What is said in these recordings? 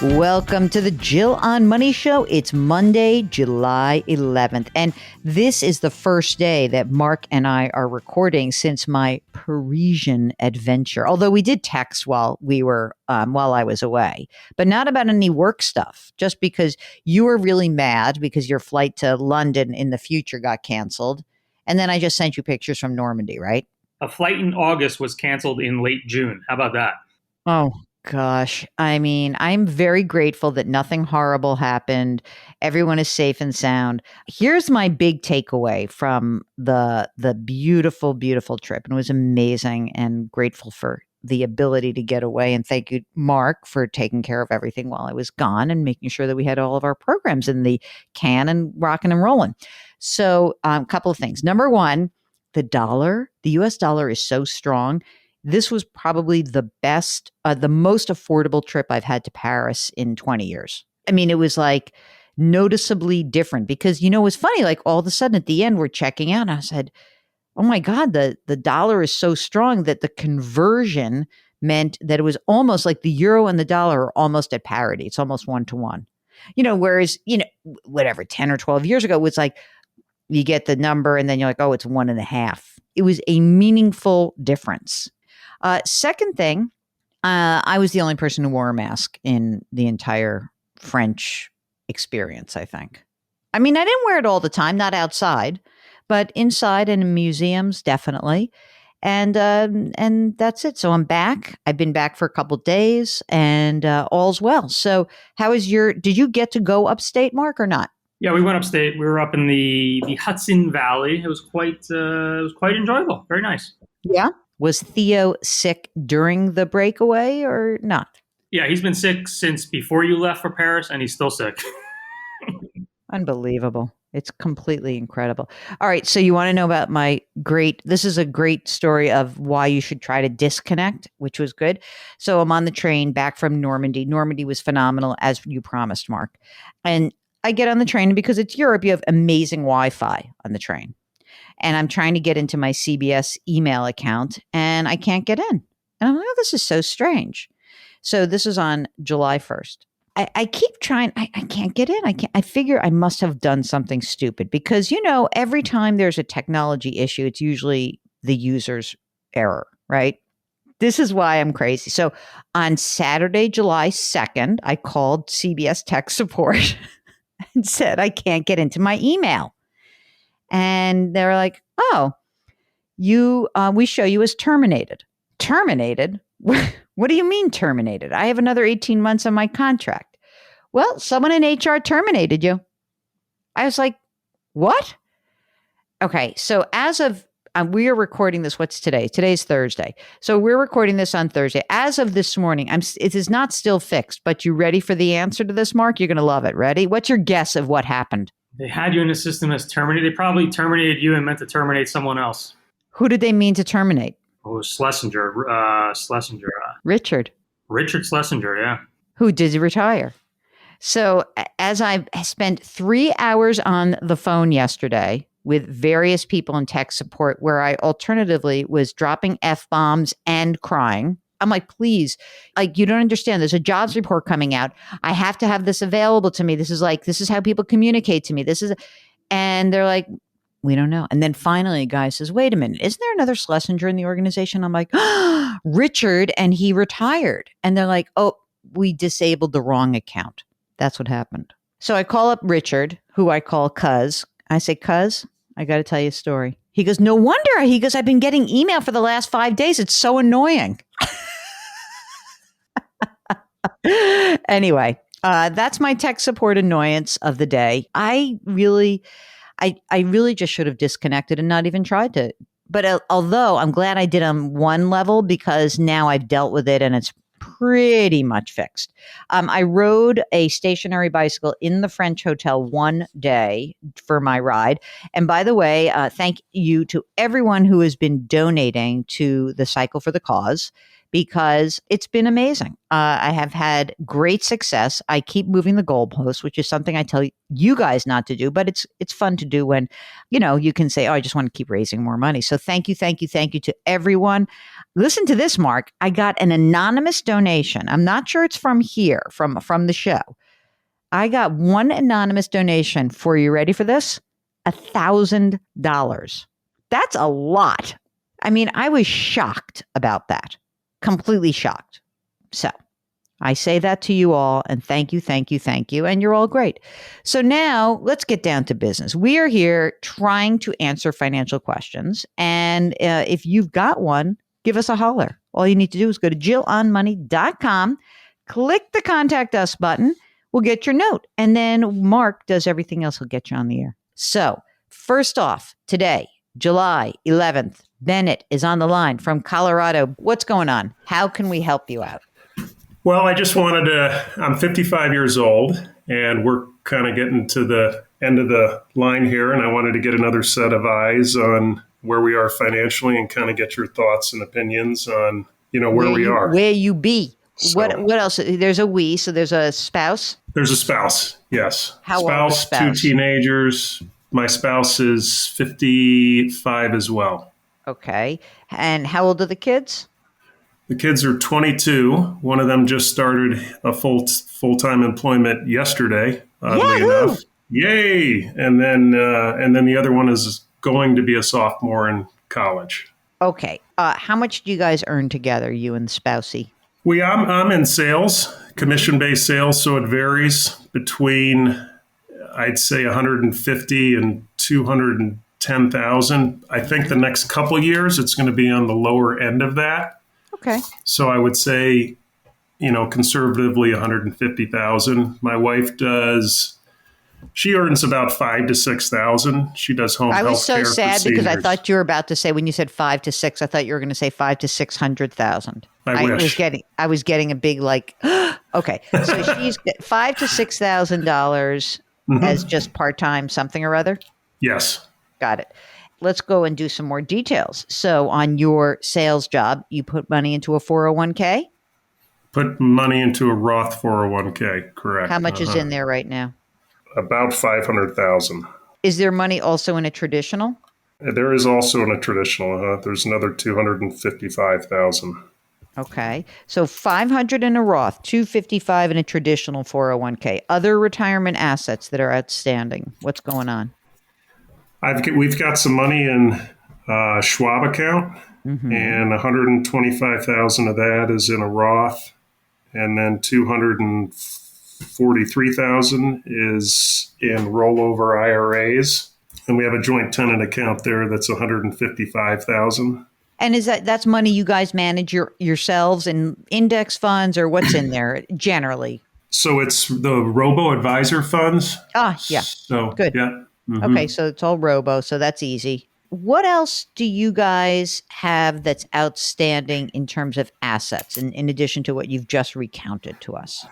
Welcome to the Jill on Money Show. It's Monday, July 11th, and this is the first day that Mark and I are recording since my Parisian adventure. Although we did text while I was away, but not about any work stuff. Just because you were really mad because your flight to London in the future got canceled, and then I just sent you pictures from Normandy, right? A flight in August was canceled in late June. How about that? Oh, gosh. I mean, I'm very grateful that nothing horrible happened. Everyone is safe and sound. Here's my big takeaway from the beautiful, beautiful trip. And it was amazing, and grateful for the ability to get away. And thank you, Mark, for taking care of everything while I was gone and making sure that we had all of our programs in the can and rocking and rolling. So a couple of things. Number one, the US dollar is so strong. This was probably the best, the most affordable trip I've had to Paris in 20 years. I mean, it was like noticeably different because, it was funny, like all of a sudden at the end, we're checking out. And I said, oh my God, the dollar is so strong that the conversion meant that it was almost like the euro and the dollar are almost at parity. It's almost 1-to-1. Whereas, whatever, 10 or 12 years ago, it was like you get the number and then you're like, oh, it's 1.5. It was a meaningful difference. Second thing, I was the only person who wore a mask in the entire French experience, I think. I mean, I didn't wear it all the time, not outside, but inside and in museums, definitely. And that's it. So I'm back. I've been back for a couple of days, and all's well. So did you get to go upstate, Mark, or not? Yeah, we went upstate. We were up in the Hudson Valley. It was quite enjoyable. Very nice. Yeah. Was Theo sick during the breakaway or not? Yeah, he's been sick since before you left for Paris, and he's still sick. Unbelievable. It's completely incredible. All right. So you want to know about this is a great story of why you should try to disconnect, which was good. So I'm on the train back from Normandy. Normandy was phenomenal, as you promised, Mark. And I get on the train, and because it's Europe, you have amazing Wi-Fi on the train. And I'm trying to get into my CBS email account, and I can't get in. And I'm like, oh, this is so strange. So this is on July 1st. I keep trying. I can't get in. I figure I must have done something stupid because, every time there's a technology issue, it's usually the user's error, right? This is why I'm crazy. So on Saturday, July 2nd, I called CBS tech support and said, I can't get into my email. And they're like, oh, we show you as terminated. Terminated? What do you mean terminated? I have another 18 months on my contract. Well, someone in HR terminated you. I was like, what? Okay, so as of, we are recording this, what's today? Today's Thursday. So we're recording this on Thursday. As of this morning, it is not still fixed, but you ready for the answer to this, Mark? You're going to love it. Ready? What's your guess of what happened? They had you in the system as terminated. They probably terminated you and meant to terminate someone else. Who did they mean to terminate? Oh, Schlesinger. Richard. Richard Schlesinger, yeah. Who did retire. So as I spent 3 hours on the phone yesterday with various people in tech support, where I alternatively was dropping F-bombs and crying. I'm like, please, like, you don't understand. There's a jobs report coming out. I have to have this available to me. This is how people communicate to me. And they're like, we don't know. And then finally a guy says, wait a minute, isn't there another Schlesinger in the organization? I'm like, Richard, and he retired. And they're like, oh, we disabled the wrong account. That's what happened. So I call up Richard, who I call Cuz. I say, Cuz, I got to tell you a story. He goes, no wonder. He goes, I've been getting email for the last 5 days. It's so annoying. Anyway, that's my tech support annoyance of the day. I really just should have disconnected and not even tried to. But although I'm glad I did on one level, because now I've dealt with it and it's pretty much fixed. I rode a stationary bicycle in the French hotel one day for my ride. And by the way, thank you to everyone who has been donating to the Cycle for the Cause, because it's been amazing. I have had great success. I keep moving the goalposts, which is something I tell you guys not to do, but it's fun to do when, you can say, oh, I just want to keep raising more money. So thank you, thank you, thank you to everyone. Listen to this, Mark. I got an anonymous donation. I'm not sure it's from here, from the show. I got one anonymous donation for, you ready for this? $1,000. That's a lot. I mean, I was shocked about that. Completely shocked. So I say that to you all, and thank you, thank you, thank you. And you're all great. So now let's get down to business. We are here trying to answer financial questions. And if you've got one, give us a holler. All you need to do is go to jillonmoney.com, click the contact us button. We'll get your note. And then Mark does everything else. He'll get you on the air. So first off, today, July 11th, Bennett is on the line from Colorado. What's going on? How can we help you out? Well, I'm 55 years old, and we're kind of getting to the end of the line here, and I wanted to get another set of eyes on where we are financially and kind of get your thoughts and opinions on, where we are. Where you be. So, what else? There's a we, so there's a spouse? There's a spouse, yes. How old is spouse? 2 teenagers. My spouse is 55 as well. Okay. And how old are the kids? The kids are 22. One of them just started a full-time employment yesterday, oddly enough. Yay! And then the other one is going to be a sophomore in college. Okay. How much do you guys earn together, you and the spousey? I'm in sales, commission-based sales, so it varies between, I'd say, 150 and 210,000. I think the next couple of years it's going to be on the lower end of that. Okay. So I would say, conservatively 150,000. My wife she earns about 5,000 to 6,000. She does home health care. I was so sad because I seniors. thought you were about to say, when you said 5 to 6, I thought you were going to say 5 to 600,000. I wish. I was getting a big okay. So she's $5,000 to $6,000 as just part-time something or other. Yes. Got it. Let's go and do some more details. So on your sales job, you put money into a 401k? Put money into a Roth 401k, correct. How much is in there right now? About 500,000. Is there money also in a traditional? There is also in a traditional. There's another 255,000. Okay. So 500 in a Roth, 255 in a traditional 401k. Other retirement assets that are outstanding. What's going on? We've got some money in Schwab account, and 125,000 of that is in a Roth, and then 243,000 is in rollover IRAs, and we have a joint tenant account there that's 155,000. And that's money you guys manage yourselves in index funds, or what's in there generally? So it's the robo-advisor funds. Ah, yeah. So good. Yeah. Mm-hmm. Okay, so it's all robo, so that's easy. What else do you guys have that's outstanding in terms of assets, in addition to what you've just recounted to us?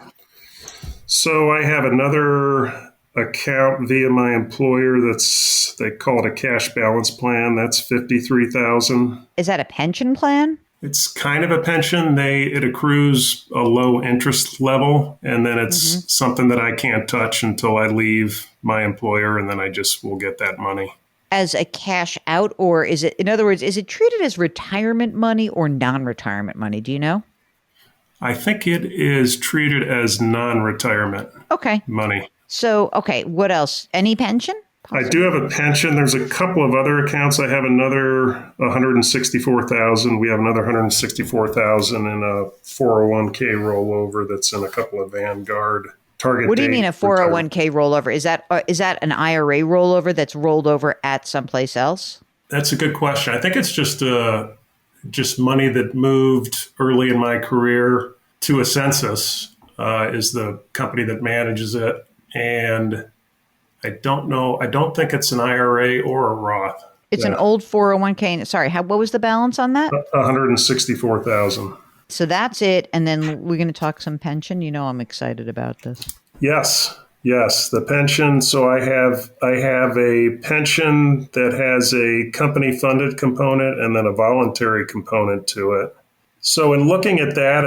So I have another account via my employer they call it a cash balance plan. That's 53,000. Is that a pension plan? It's kind of a pension. It accrues a low interest level, and then it's something that I can't touch until I leave my employer, and then I just will get that money. As a cash out, or is it, in other words, is it treated as retirement money or non-retirement money? Do you know? I think it is treated as non-retirement money. So, okay, what else? Any pension? I do have a pension. There's a couple of other accounts. I have another 164,000. We have another 164,000 in a 401k rollover that's in a couple of Vanguard target. What do you mean a 401k rollover? Is that an IRA rollover that's rolled over at someplace else? That's a good question. I think it's just money that moved early in my career to a census is the company that manages it, and I don't know. I don't think it's an IRA or a Roth. It's an old 401k. Sorry, what was the balance on that? 164,000. So that's it. And then we're going to talk some pension. You know, I'm excited about this. Yes, the pension. So I have a pension that has a company funded component and then a voluntary component to it. So in looking at that,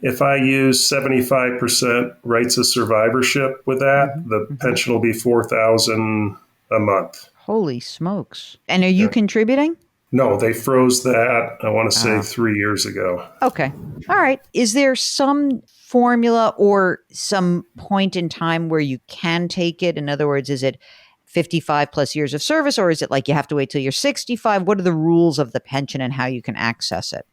if I use 75% rights of survivorship with that, Hmm. the Hmm. pension will be 4,000 a month. Holy smokes. And are you Yeah. contributing? No, they froze that, I want to say Oh, 3 years ago. okay. All right. Is there some formula or some point in time where you can take it? In other words, is it 55 plus years of service, or is it like you have to wait till you're 65? What are the rules of the pension and how you can access it?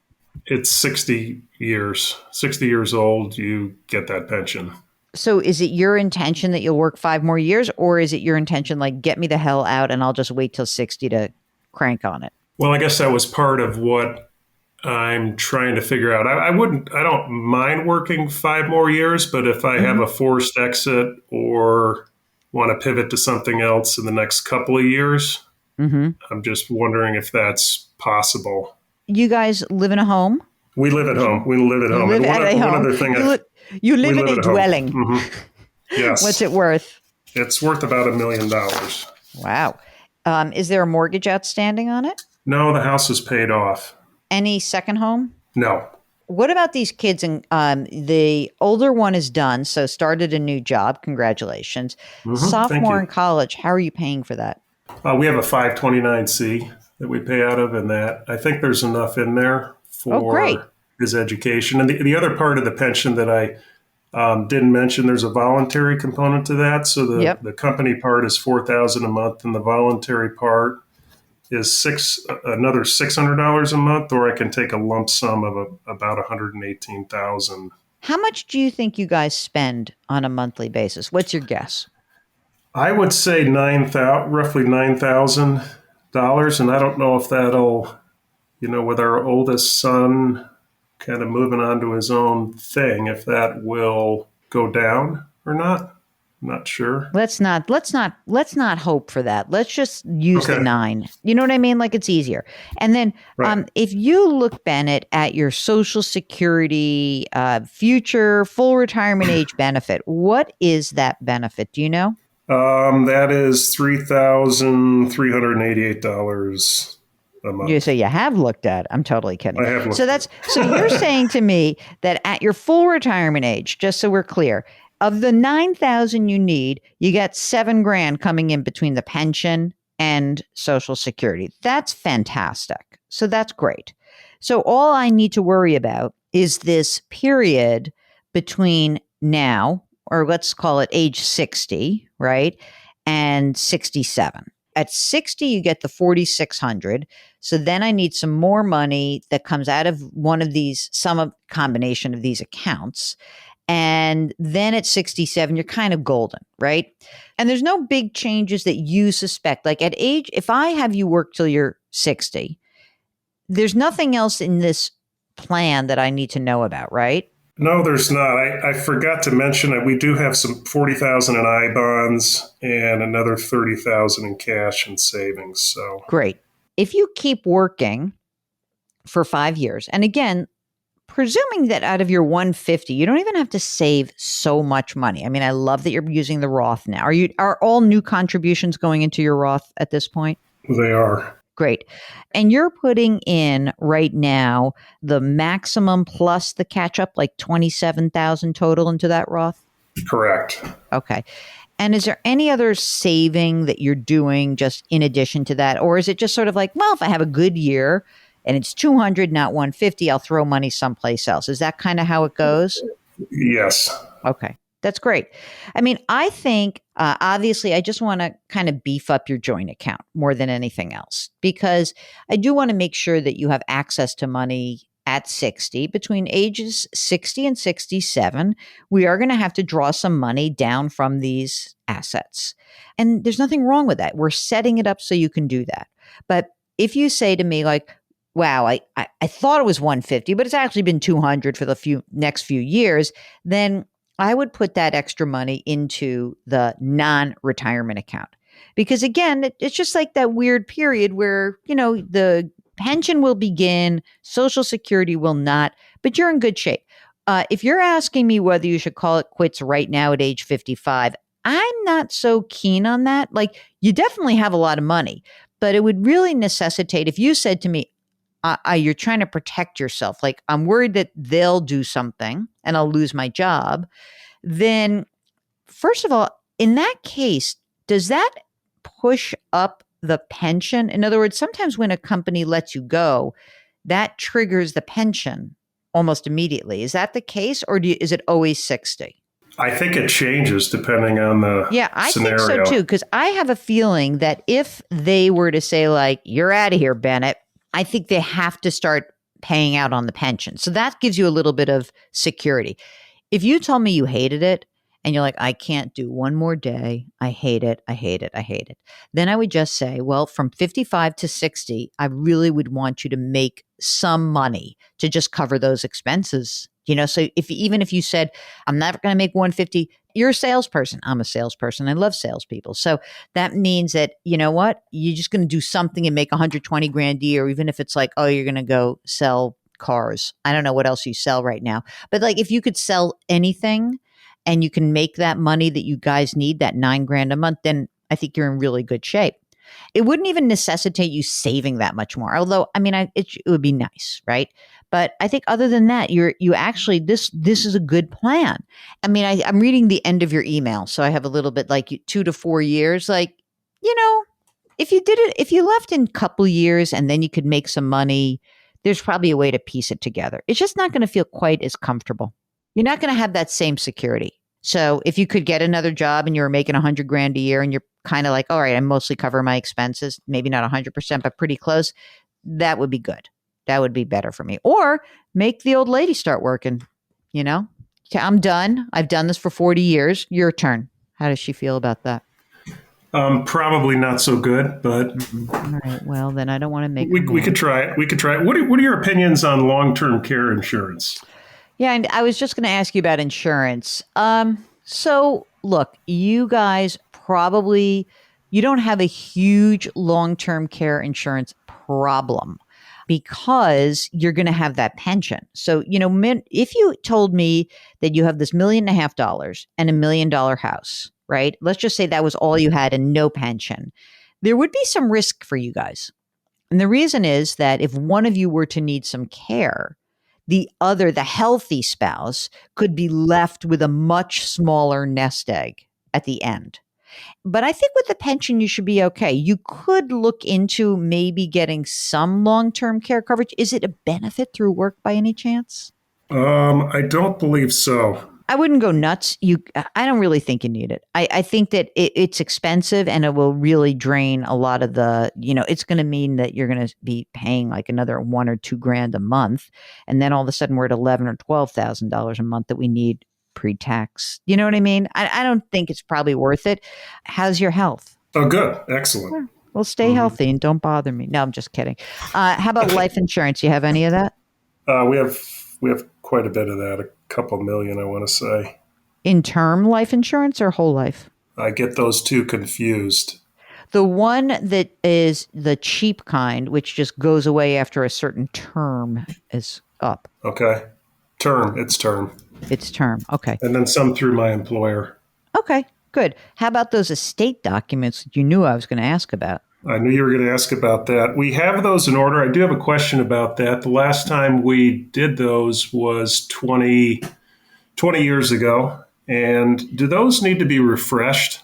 It's 60 years. 60 years old, you get that pension. So is it your intention that you'll work 5 more years, or is it your intention like get me the hell out and I'll just wait till 60 to crank on it? Well, I guess that was part of what I'm trying to figure out. I don't mind working 5 more years, but if I have Hmm. a forced exit or want to pivot to something else in the next couple of years, Hmm. I'm just wondering if that's possible. You guys live in a home? We live at home. We live at You home. live And at a one home. other thing, You we live in live a at home. dwelling. What's Yes. it worth? It's worth about $1 million. Wow. Is there a mortgage outstanding on it? No, the house is paid off. Any second home? No. What about these kids? And the older one is done, so started a new job. Congratulations. Thank Sophomore in you. college. How are you paying for that? We have a 529C that we pay out of, and that I think there's enough in there Oh, great. for his education. And the other part of the pension that I didn't mention, there's a voluntary component to that. So Yep. the company part is 4,000 a month, and the voluntary part is another $600 a month, or I can take a lump sum of about 118,000. How much do you think you guys spend on a monthly basis? What's your guess? I would say roughly $9,000, and I don't know if that'll, with our oldest son kind of moving on to his own thing, if that will go down or not. I'm not sure. Let's not hope for that. Let's just use the Okay, 9. You know what I mean? Like it's easier. And then right. if you look, Bennett, at your Social Security future full retirement age benefit, what is that benefit? Do you know? That is $3,388 a You month. say you have looked at it. I'm totally kidding. I have So looked at that's so you're it. saying to me that at your full retirement age, just so we're clear, of the 9,000 you need, you got 7 grand coming in between the pension and Social Security. That's fantastic. So that's great. So all I need to worry about is this period between now, or let's call it age 60, right? And 67. At 60, you get the 4,600. So then I need some more money that comes out of one of these, combination of these accounts. And then at 67, you're kind of golden, right? And there's no big changes that you suspect. Like at age, if I have you work till you're 60, there's nothing else in this plan that I need to know about, right? No, there's not. I forgot to mention that we do have some 40,000 in I bonds and another 30,000 in cash and savings. So Great. If you keep working for 5 years, and again, presuming that out of your 150, you don't even have to save so much money. I mean, I love that you're using the Roth now. Are all new contributions going into your Roth at this point? they are. Great. And you're putting in right now the maximum plus the catch up, like 27,000 total into that Roth? Correct. Okay. And is there any other saving that you're doing just in addition to that? Or is it just sort of like, well, if I have a good year and it's 200, not 150, I'll throw money someplace else. Is that kind of how it goes? Yes. Okay. That's great. I mean, I think obviously I just want to kind of beef up your joint account more than anything else, because I do want to make sure that you have access to money at 60. Between ages 60 and 67, we are going to have to draw some money down from these assets. And there's nothing wrong with that. We're setting it up so you can do that. But if you say to me, like, wow, I thought it was 150, but it's actually been 200 for the next few years, then I would put that extra money into the non-retirement account. Because again, it's just like that weird period where, the pension will begin, Social Security will not, but you're in good shape. If you're asking me whether you should call it quits right now at age 55, I'm not so keen on that. Like, you definitely have a lot of money, but it would really necessitate if you said to me, you're trying to protect yourself. Like, I'm worried that they'll do something and I'll lose my job. Then, first of all, in that case, does that push up the pension? In other words, sometimes when a company lets you go, that triggers the pension almost immediately. Is that the case, or is it always 60? I think it changes depending on the Yeah, I scenario. think so too, because I have a feeling that if they were to say, like, you're out of here, Bennett, I think they have to start paying out on the pension. So that gives you a little bit of security. If you told me you hated it and you're like, I can't do one more day, I hate it, I hate it, I hate it, then I would just say, well, from 55 to 60, I really would want you to make some money to just cover those expenses. So even if you said, I'm never going to make 150, you're a salesperson. I'm a salesperson. I love salespeople. So that means that, you know what, you're just going to do something and make 120 grand a year, even if it's like, oh, you're going to go sell cars. I don't know what else you sell right now. But like, if you could sell anything and you can make that money that you guys need, that 9 grand a month, then I think you're in really good shape. It wouldn't even necessitate you saving that much more. Although, I mean, it would be nice, right? But I think other than that, you actually, this is a good plan. I mean, I'm reading the end of your email, so I have a little bit like 2 to 4 years. Like, if you did it, if you left in a couple years and then you could make some money, there's probably a way to piece it together. It's just not going to feel quite as comfortable. You're not going to have that same security. So if you could get another job and you were making 100 grand a year and you're kind of like, all right, I mostly cover my expenses, maybe not 100%, but pretty close, that would be good. That would be better for me. Or make the old lady start working, Okay, I'm done. I've done this for 40 years. Your turn. How does she feel about that? Probably not so good, but All right. Well, then I don't want to make we could try it. We could try it. What are your opinions on long-term care insurance? Yeah, and I was just going to ask you about insurance. So look, you guys you don't have a huge long-term care insurance problem because you're going to have that pension. So, if you told me that you have this $1.5 million and $1 million house, right? Let's just say that was all you had and no pension. There would be some risk for you guys. And the reason is that if one of you were to need some care, the healthy spouse, could be left with a much smaller nest egg at the end. But I think with the pension, you should be okay. You could look into maybe getting some long-term care coverage. Is it a benefit through work by any chance? I don't believe so. I wouldn't go nuts. I don't really think you need it. I think that it's expensive and it will really drain a lot of it's going to mean that you're going to be paying like another 1 or 2 grand a month. And then all of a sudden we're at $11,000 or $12,000 a month that we need pre-tax. You know what I mean? I don't think it's probably worth it. How's your health? Oh, good. Excellent. Well, stay healthy and don't bother me. No, I'm just kidding. How about life insurance? You have any of that? We have quite a bit of that, a couple million, I want to say. In term life insurance or whole life? I get those two confused. The one that is the cheap kind, which just goes away after a certain term, is up. Okay. It's term. It's term. Okay. And then some through my employer. Okay, good. How about those estate documents that you knew I was going to ask about? I knew you were going to ask about that. We have those in order. I do have a question about that. The last time we did those was 20 years ago. And do those need to be refreshed?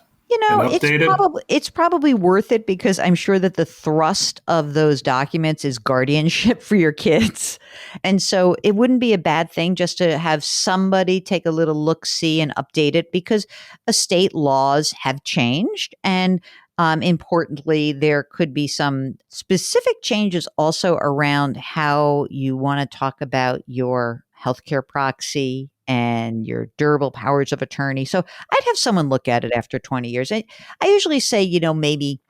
It's probably worth it because I'm sure that the thrust of those documents is guardianship for your kids. And so it wouldn't be a bad thing just to have somebody take a little look-see and update it because estate laws have changed. And importantly, there could be some specific changes also around how you want to talk about your healthcare proxy and your durable powers of attorney. So I'd have someone look at it after 20 years. I usually say, maybe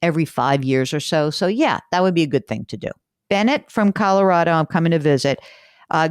every 5 years or so. So yeah, that would be a good thing to do. Bennett from Colorado, I'm coming to visit.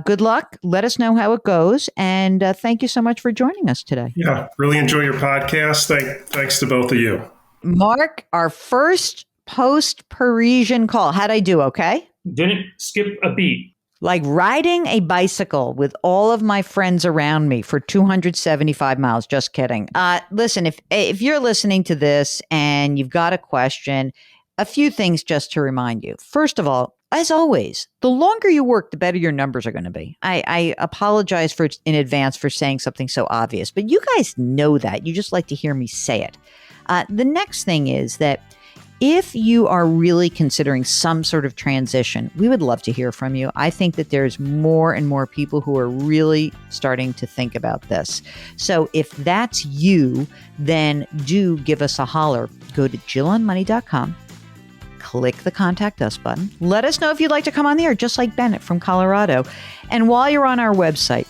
Good luck. Let us know how it goes. And thank you so much for joining us today. Yeah, really enjoy your podcast. Thanks to both of you. Mark, our first post-Parisian call. How'd I do? Okay? Didn't skip a beat. Like riding a bicycle with all of my friends around me for 275 miles. Just kidding. Listen, if you're listening to this and you've got a question, a few things just to remind you. First of all, As always, the longer you work, the better your numbers are going to be. I apologize in advance for saying something so obvious, but you guys know that. You just like to hear me say it. The next thing is that if you are really considering some sort of transition, we would love to hear from you. I think that there's more and more people who are really starting to think about this. So if that's you, then do give us a holler. Go to JillOnMoney.com. Click the Contact Us button. Let us know if you'd like to come on the air, just like Bennett from Colorado. And while you're on our website,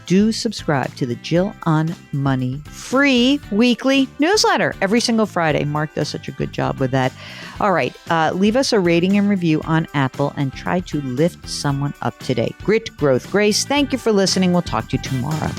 do subscribe to the Jill on Money free weekly newsletter every single Friday. Mark does such a good job with that. All right. Leave us a rating and review on Apple and try to lift someone up today. Grit, growth, grace. Thank you for listening. We'll talk to you tomorrow.